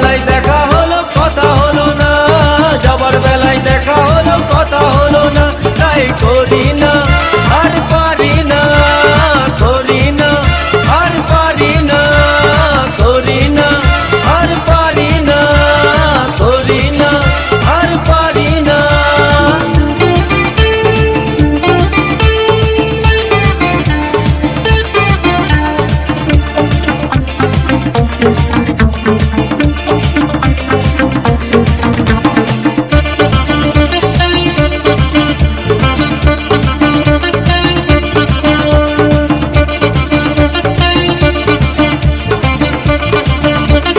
বেলায় দেখা হলো কথা হলো না, যাবার বেলায় দেখা হলো কথা হলো না, তাই করি না আর পারি না, করি না আর পারি না, করি না আর পারি না, করি না আর পারি না।